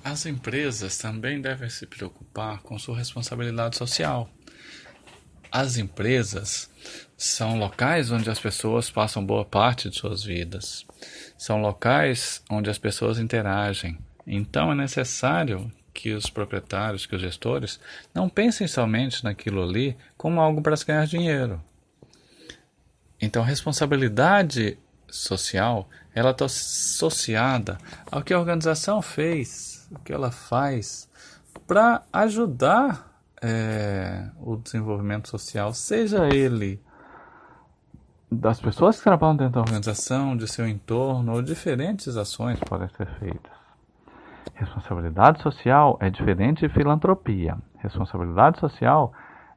As empresas também devem se preocupar com sua responsabilidade social. As empresas são locais onde as pessoas passam boa parte de suas vidas. São locais onde as pessoas interagem. Então é necessário que os proprietários, que os gestores, não pensem somente naquilo ali como algo para se ganhar dinheiro. Então, a responsabilidade social, ela está associada ao que a organização fez, o que ela faz para ajudar o desenvolvimento social, seja ele das pessoas que trabalham dentro da organização, de seu entorno, ou diferentes ações podem ser feitas. Responsabilidade social é diferente de filantropia. Responsabilidade social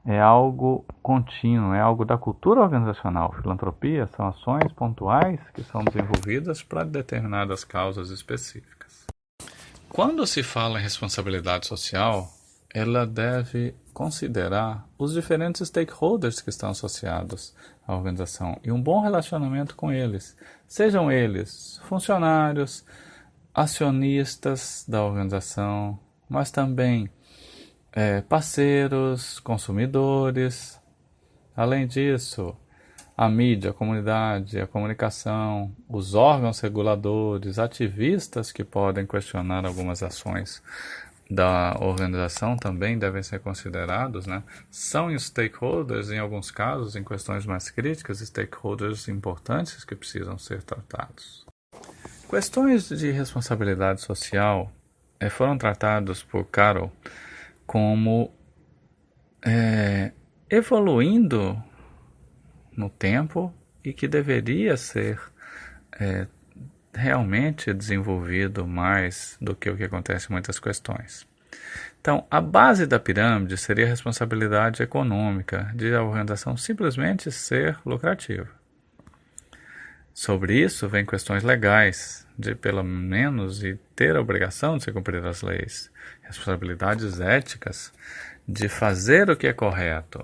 é algo contínuo, é algo da cultura organizacional. Filantropia são ações pontuais que são desenvolvidas para determinadas causas específicas. Quando se fala em responsabilidade social, ela deve considerar os diferentes stakeholders que estão associados à organização e um bom relacionamento com eles, sejam eles funcionários, acionistas da organização, mas também parceiros, consumidores. Além disso, a mídia, a comunidade, a comunicação, os órgãos reguladores, ativistas que podem questionar algumas ações da organização também devem ser considerados, né? São stakeholders, em alguns casos, em questões mais críticas, stakeholders importantes que precisam ser tratados. Questões de responsabilidade social foram tratadas por Carol como evoluindo no tempo e que deveria ser realmente desenvolvido mais do que o que acontece em muitas questões. Então, a base da pirâmide seria a responsabilidade econômica de a organização simplesmente ser lucrativa. Sobre isso, vem questões legais, de pelo menos e ter a obrigação de se cumprir as leis, responsabilidades éticas de fazer o que é correto.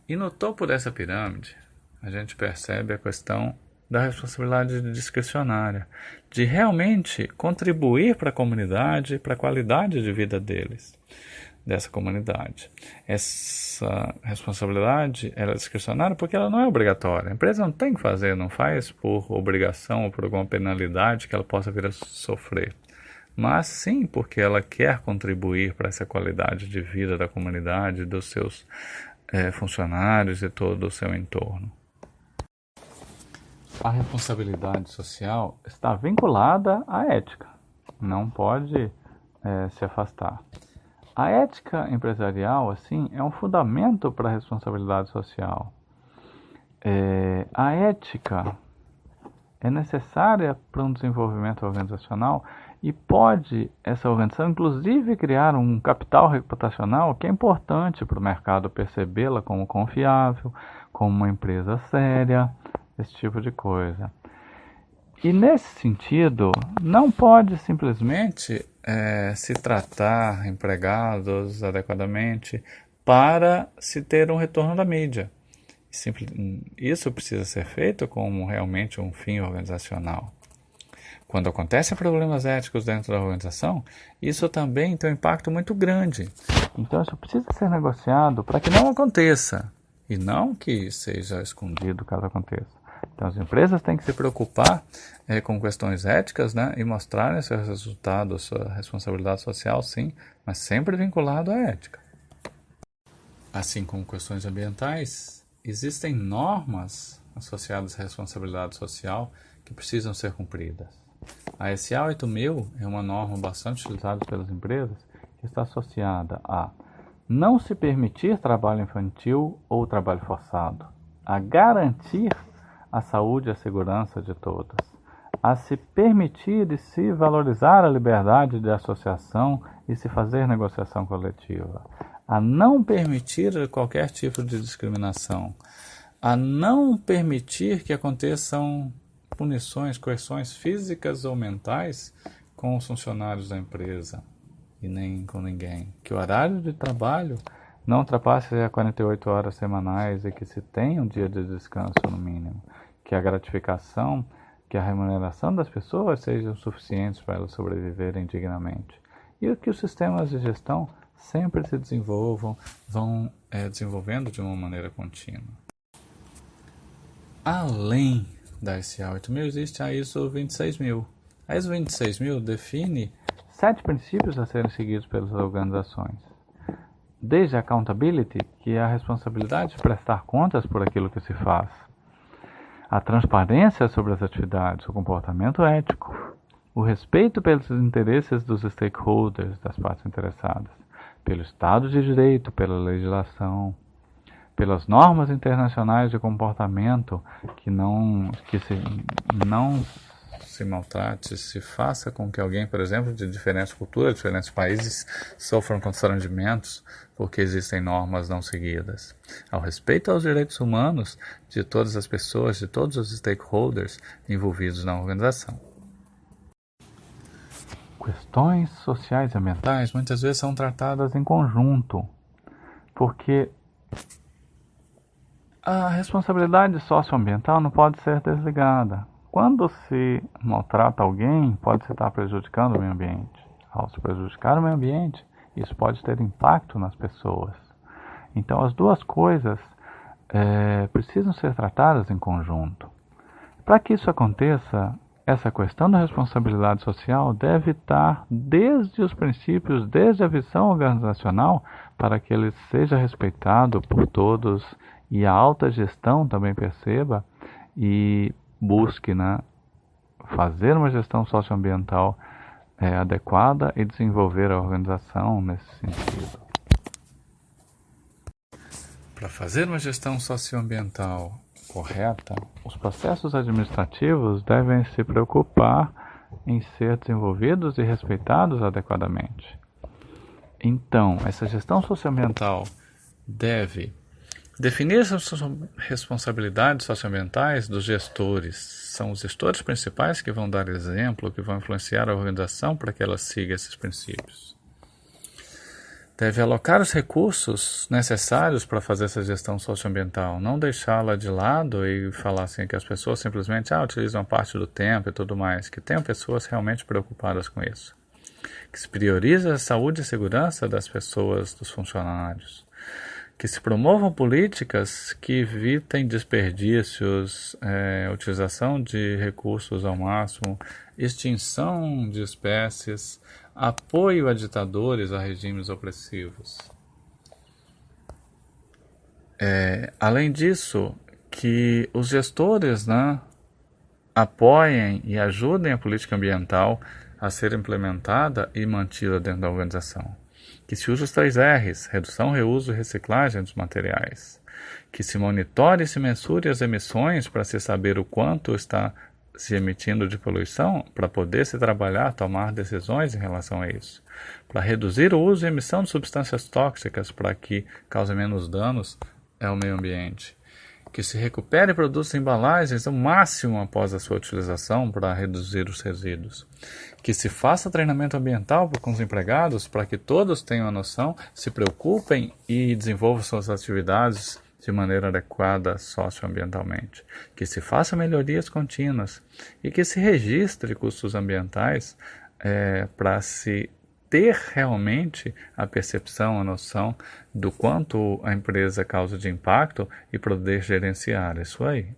E no topo dessa pirâmide, a gente percebe a questão da responsabilidade discricionária, de realmente contribuir para a comunidade, para a qualidade de vida deles, dessa comunidade. Essa responsabilidade ela é discricionária porque ela não é obrigatória. A empresa não tem que fazer, não faz por obrigação ou por alguma penalidade que ela possa vir a sofrer. Mas sim porque ela quer contribuir para essa qualidade de vida da comunidade, dos seus funcionários e todo o seu entorno. A responsabilidade social está vinculada à ética, não pode se afastar. A ética empresarial, assim, é um fundamento para a responsabilidade social. A ética é necessária para um desenvolvimento organizacional e pode essa organização, inclusive, criar um capital reputacional que é importante para o mercado percebê-la como confiável, como uma empresa séria, esse tipo de coisa. E nesse sentido, não pode simplesmente se tratar empregados adequadamente para se ter um retorno da mídia. Isso precisa ser feito como realmente um fim organizacional. Quando acontecem problemas éticos dentro da organização, isso também tem um impacto muito grande. Então isso precisa ser negociado para que não aconteça e não que seja escondido caso aconteça. Então as empresas têm que se preocupar com questões éticas, né, e mostrarem seus resultados, sua responsabilidade social, sim, mas sempre vinculado à ética. Assim como questões ambientais, existem normas associadas à responsabilidade social que precisam ser cumpridas. A SA 8000 é uma norma bastante utilizada pelas empresas que está associada a não se permitir trabalho infantil ou trabalho forçado, a garantir a saúde e a segurança de todos, a se permitir e se valorizar a liberdade de associação e se fazer negociação coletiva, a não permitir qualquer tipo de discriminação, a não permitir que aconteçam punições, coerções físicas ou mentais com os funcionários da empresa e nem com ninguém. Que o horário de trabalho não ultrapasse 48 horas semanais e que se tenha um dia de descanso no mínimo. Que a gratificação, que a remuneração das pessoas sejam suficientes para elas sobreviverem dignamente. e que os sistemas de gestão sempre se desenvolvam, vão desenvolvendo de uma maneira contínua. Além da ISA 8000, existe a ISO 26000. A ISO 26000 define 7 princípios a serem seguidos pelas organizações. Desde a accountability, que é a responsabilidade de prestar contas por aquilo que se faz, a transparência sobre as atividades, o comportamento ético, o respeito pelos interesses dos stakeholders, das partes interessadas, pelo Estado de Direito, pela legislação, pelas normas internacionais de comportamento, que não se maltrate, se faça com que alguém, por exemplo, de diferentes culturas, diferentes países, sofram constrangimentos porque existem normas não seguidas. Ao respeito aos direitos humanos de todas as pessoas, de todos os stakeholders envolvidos na organização. Questões sociais e ambientais muitas vezes são tratadas em conjunto, porque a responsabilidade socioambiental não pode ser desligada. Quando se maltrata alguém, pode se estar prejudicando o meio ambiente. Ao se prejudicar o meio ambiente, isso pode ter impacto nas pessoas. Então, as duas coisas precisam ser tratadas em conjunto. Para que isso aconteça, essa questão da responsabilidade social deve estar desde os princípios, desde a visão organizacional, para que ele seja respeitado por todos e a alta gestão também perceba e busque fazer uma gestão socioambiental adequada e desenvolver a organização nesse sentido. Para fazer uma gestão socioambiental correta, os processos administrativos devem se preocupar em ser desenvolvidos e respeitados adequadamente. Então, essa gestão socioambiental deve definir as responsabilidades socioambientais dos gestores. São os gestores principais que vão dar exemplo, que vão influenciar a organização para que ela siga esses princípios. Deve alocar os recursos necessários para fazer essa gestão socioambiental, não deixá-la de lado e falar assim que as pessoas simplesmente utilizam parte do tempo e tudo mais, que tenham pessoas realmente preocupadas com isso. Que se priorize a saúde e segurança das pessoas, dos funcionários. Que se promovam políticas que evitem desperdícios, utilização de recursos ao máximo, extinção de espécies, apoio a ditadores, a regimes opressivos. Além disso, que os gestores apoiem e ajudem a política ambiental a ser implementada e mantida dentro da organização. Que se use os 3 R's, redução, reuso e reciclagem dos materiais. Que se monitore e se mensure as emissões para se saber o quanto está se emitindo de poluição, para poder se trabalhar, tomar decisões em relação a isso. Para reduzir o uso e emissão de substâncias tóxicas para que cause menos danos ao meio ambiente. Que se recupere produtos e embalagens o máximo após a sua utilização para reduzir os resíduos. Que se faça treinamento ambiental com os empregados para que todos tenham a noção, se preocupem e desenvolvam suas atividades de maneira adequada socioambientalmente. Que se faça melhorias contínuas e que se registre custos ambientais para se ter realmente a percepção, a noção do quanto a empresa causa de impacto e poder gerenciar isso aí.